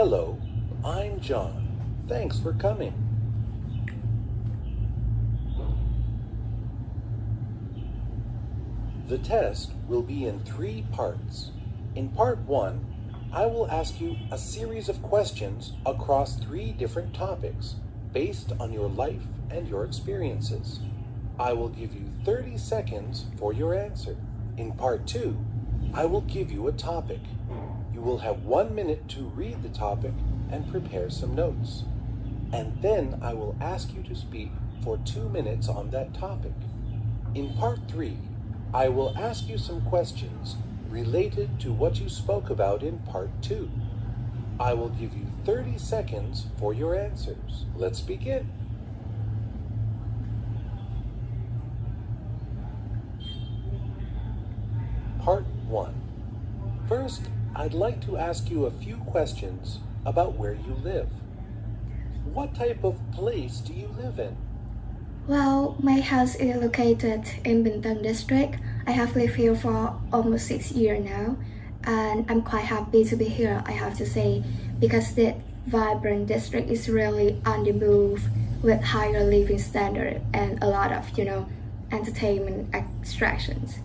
Hello, I'm John. Thanks for coming. The test will be in 3 parts. In part 1, I will ask you a series of questions across 3 different topics based on your life and your experiences. I will give you 30 seconds for your answer. In part 2, I will give you a topic. You will have 1 minute to read the topic and prepare some notes. And then I will ask you to speak for 2 minutes on that topic. In part 3, I will ask you some questions related to what you spoke about in part 2. I will give you 30 seconds for your answers. Let's begin. Part 1. First, I'd like to ask you a few questions about where you live. What type of place do you live in? Well, my house is located in Bình Tân district. I have lived here for almost 6 years now, and I'm quite happy to be here, I have to say, because the vibrant district is really on the move with higher living standard and a lot of, entertainment attractions.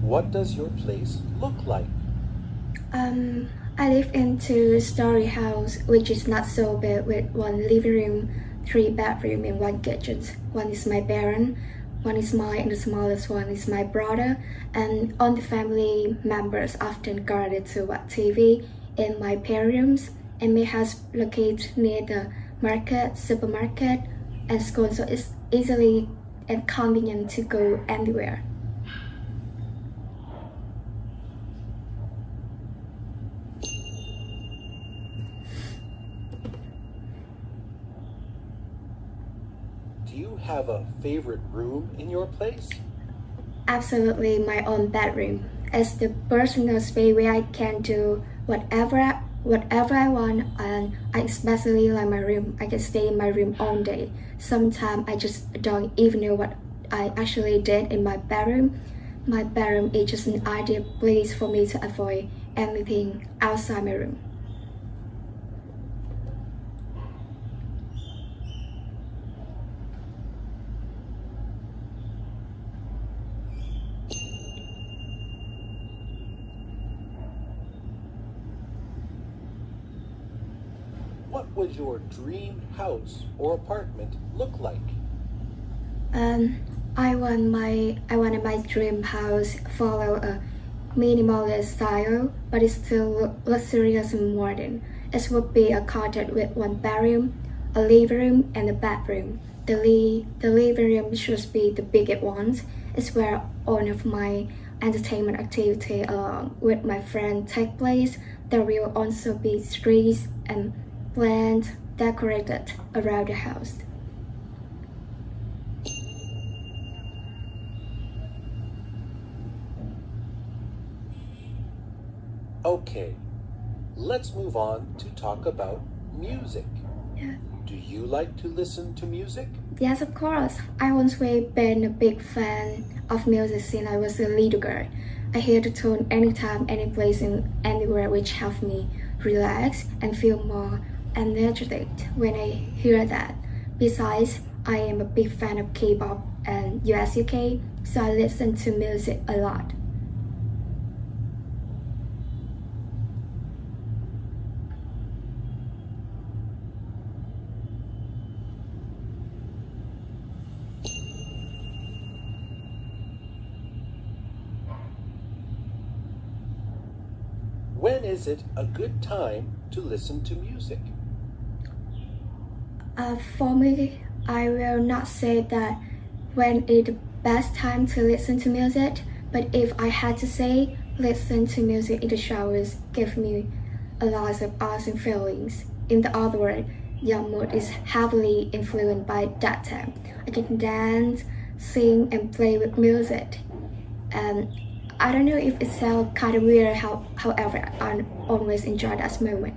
What does your place look like? I live in 2-story house, which is not so big, with 1 living room, 3 bedroom, and 1 kitchen. One is my parent, one is mine, and the smallest one is my brother. And all the family members often gathered to watch TV in my parents. And my house located near the market, supermarket, and school, so it's easily and convenient to go anywhere. Do you have a favorite room in your place? Absolutely, my own bedroom. It's the personal space where I can do whatever I want, and I especially like my room. I can stay in my room all day. Sometimes I just don't even know what I actually did in my bedroom. My bedroom is just an ideal place for me to avoid anything outside my room. What would your dream house or apartment look like? I want my dream house follow a minimalist style, but it still look luxurious and modern. It would be a cottage with 1 bedroom, a living room, and a bedroom. The living room should be the biggest one. It's where all of my entertainment activity along with my friends take place. There will also be trees and plants decorated around the house. Okay, let's move on to talk about music. Yeah. Do you like to listen to music? Yes, of course. I once been a big fan of music since I was a little girl. I hear the tone anytime, any place, and anywhere, which helps me relax and feel more energetic when I hear that. Besides, I am a big fan of K-pop and US UK, so I listen to music a lot. When is it a good time to listen to music? For me, I will not say that when is the best time to listen to music, but if I had to say, listen to music in the showers give me a lot of awesome feelings. In other words, your mood is heavily influenced by that time. I can dance, sing, and play with music. I don't know if it sounds kind of weird, however, I always enjoy that moment.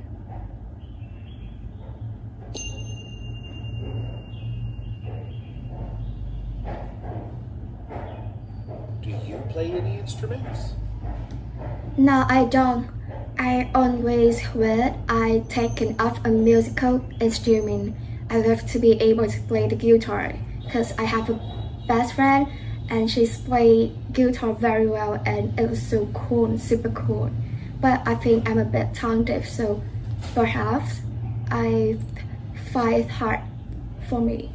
Do you play any instruments? No, I don't. I always wish I taken up a musical instrument. I love to be able to play the guitar because I have a best friend and she's play guitar very well and it was so cool, super cool. But I think I'm a bit tongue deaf, so perhaps I find it hard for me.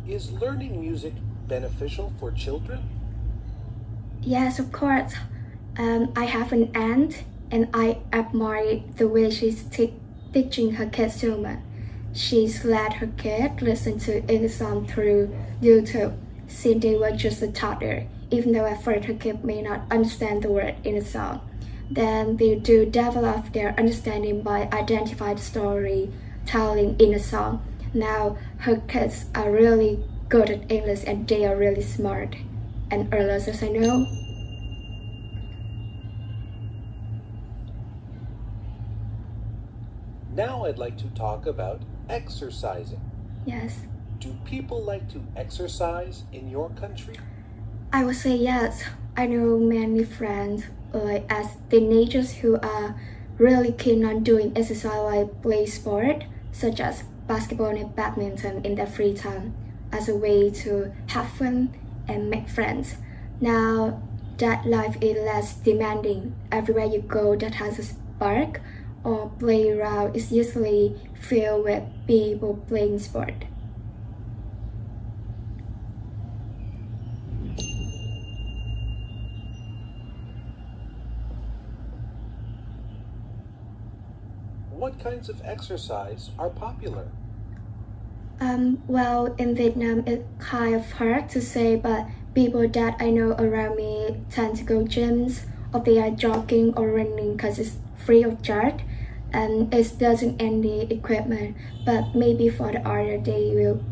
Is learning music beneficial for children? Yes, of course. I have an aunt, and I admire the way she's teaching her kids so much. She's let her kids listen to English songs through YouTube since they were just a toddler, even though at first her kids may not understand the word in the song. Then they do develop their understanding by identifying the storytelling in the song. Now her kids are really good at English and they are really smart and earless as I know. Now I'd like to talk about exercising. Yes, Do people like to exercise in your country? I would say yes. I know many friends like as teenagers who are really keen on doing exercise like play sport such as basketball and badminton in their free time as a way to have fun and make friends. Now that life is less demanding, everywhere you go that has a park or playground is usually filled with people playing sport. What kinds of exercise are popular? Well, in Vietnam, it's kind of hard to say, but people that I know around me tend to go gyms or they are jogging or running because it's free of charge and it doesn't any equipment. But maybe for the other, they will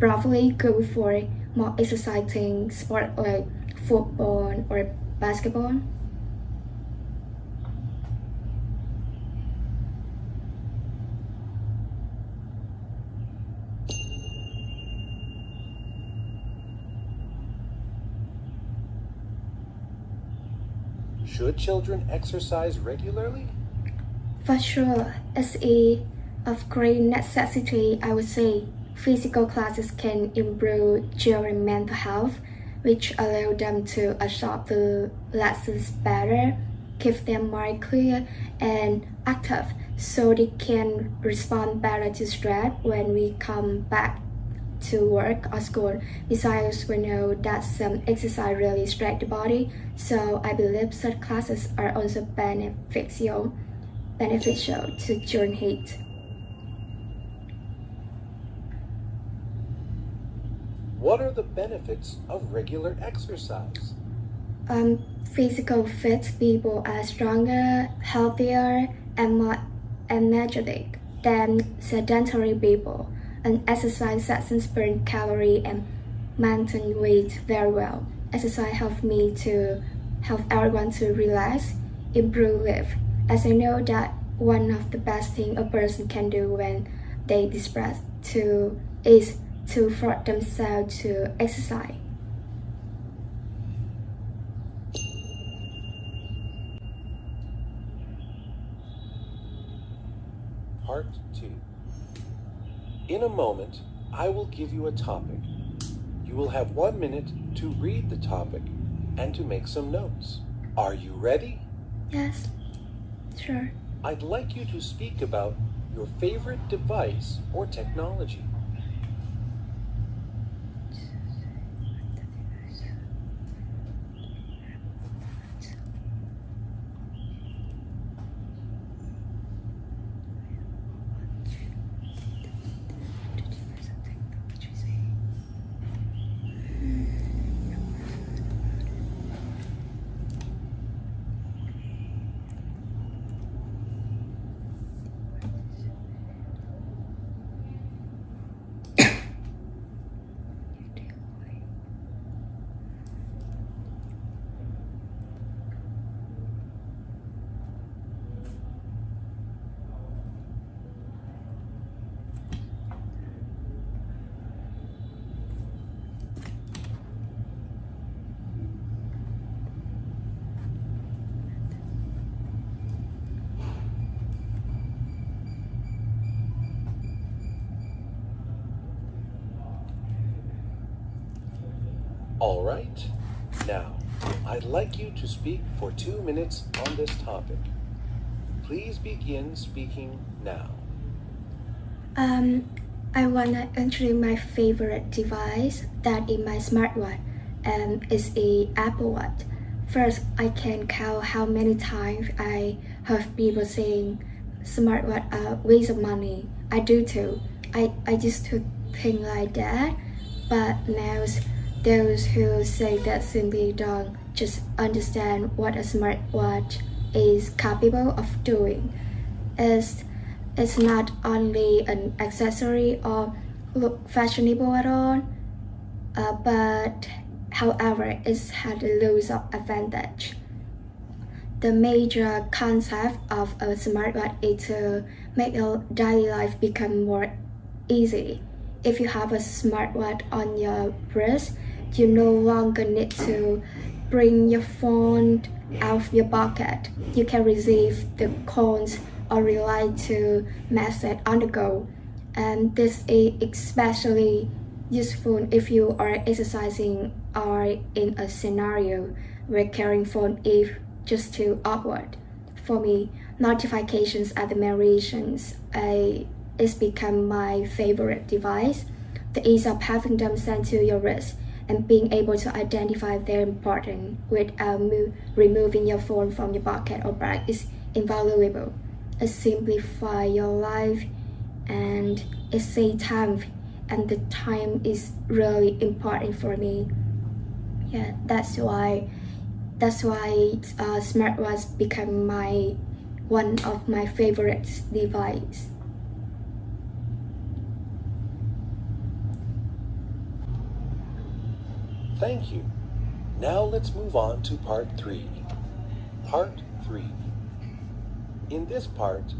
probably go for more exercising sport like football or basketball. Should children exercise regularly? For sure, it's of great necessity, I would say. Physical classes can improve children's mental health, which allow them to absorb the lessons better, keep them more clear and active, so they can respond better to stress when we come back to work or school. Besides, we know that some exercise really stretch the body, so I believe such classes are also beneficial to children heat. What are the benefits of regular exercise? Physical fit people are stronger, healthier, and more energetic than sedentary people. And exercise sessions burn calories and maintain weight very well. Exercise help everyone to relax, improve life. As I know that one of the best things a person can do when they depressed is to force themselves to exercise. Part 2. In a moment, I will give you a topic. You will have 1 minute to read the topic and to make some notes. Are you ready? Yes, sure. I'd like you to speak about your favorite device or technology. All right. Now, I'd like you to speak for 2 minutes on this topic. Please begin speaking now. I wanna introduce my favorite device that is my smartwatch, and it's a Apple Watch. First, I can count how many times I heard people saying smartwatch are waste of money. I do too. I used to think like that, but now those who say that simply don't just understand what a smartwatch is capable of doing. It's not only an accessory or look fashionable at all, but however, it has loads of advantage. The major concept of a smartwatch is to make your daily life become more easy. If you have a smartwatch on your wrist, you no longer need to bring your phone out of your pocket. You can receive the calls or rely to message on the go. And this is especially useful if you are exercising or in a scenario where carrying phone is just too awkward. For me, notifications are the main reasons it's become my favorite device. The ease of having them sent to your wrist and being able to identify their importance without removing your phone from your pocket or bag is invaluable. It simplifies your life and it saves time, and the time is really important for me. Yeah, that's why smartwatch become one of my favorite device. Thank you. Now let's move on to part 3. Part 3. In this part,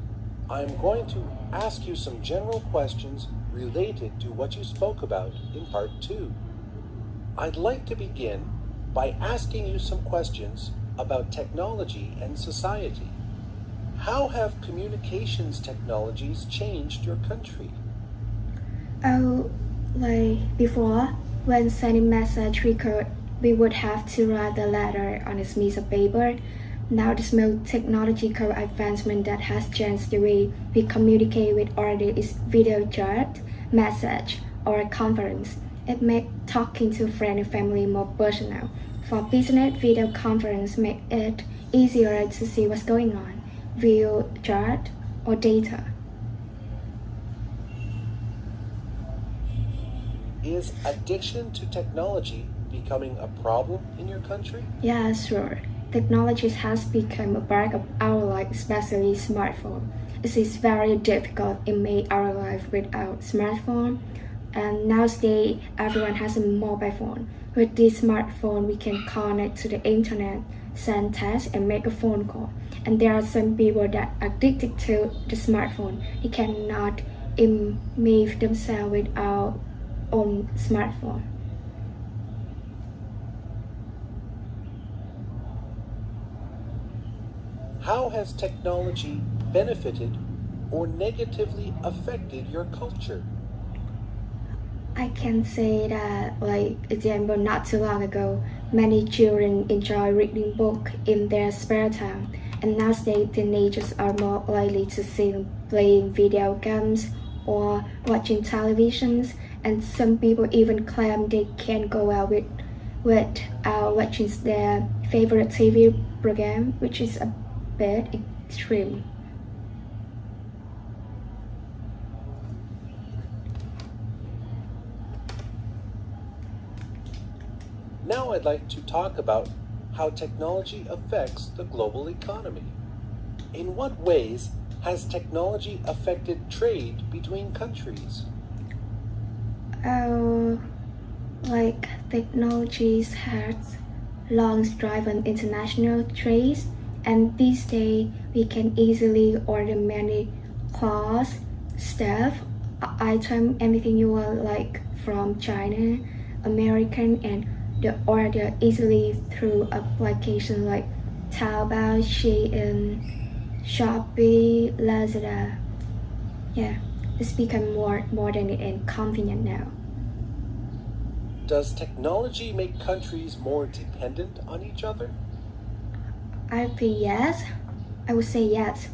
I'm going to ask you some general questions related to what you spoke about in part 2. I'd like to begin by asking you some questions about technology and society. How have communications technologies changed your country? Oh, like before, when sending message record, we would have to write the letter on a piece of paper. Now the most technological advancement that has changed the way we communicate with others is video chat, message, or a conference. It makes talking to friends and family more personal. For business, video conference make it easier to see what's going on, view chart or data. Is addiction to technology becoming a problem in your country? Yeah, sure. Technology has become a part of our life, especially smartphone. It is very difficult to make our life without smartphone. And nowadays, everyone has a mobile phone. With this smartphone, we can connect to the internet, send text, and make a phone call. And there are some people that are addicted to the smartphone. They cannot immerse themselves without own smartphone. How has technology benefited or negatively affected your culture? I can say that, like example, not too long ago, many children enjoy reading books in their spare time, and nowadays teenagers are more likely to see playing video games or watching televisions, and some people even claim they can't go out without watching their favorite TV program, which is a bit extreme. Now I'd like to talk about how technology affects the global economy. In what ways has technology affected trade between countries? Like technologies has long driven international trade, and these days we can easily order many clothes, stuff, item, anything you want, like from China, American, and the order easily through applications like Taobao, Shein, Shopee, Lazada. Yeah, it's become more modern and convenient now. Does technology make countries more dependent on each other? I think yes. I would say yes.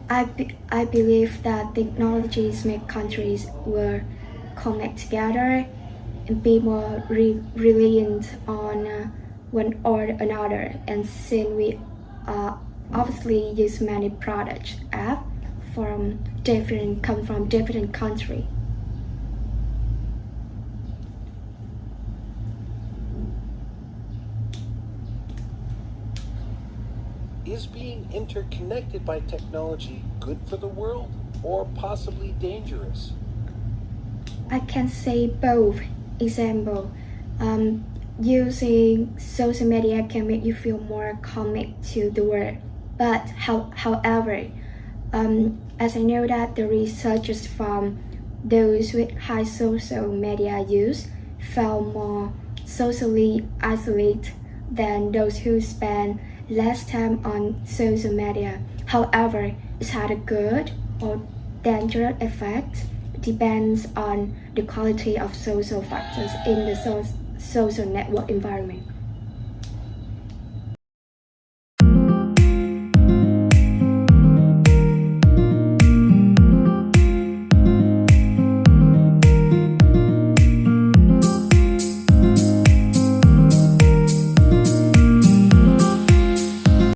I believe that technologies make countries will connect together and be more reliant on one or another. And since we obviously use many products, apps come from different countries. Is being interconnected by technology good for the world or possibly dangerous? I can say both. Example, using social media can make you feel more connected to the world. But however, as I know that the researchers from those with high social media use felt more socially isolated than those who spend less time on social media. However, it had a good or dangerous effect depends on the quality of social factors in the social network environment.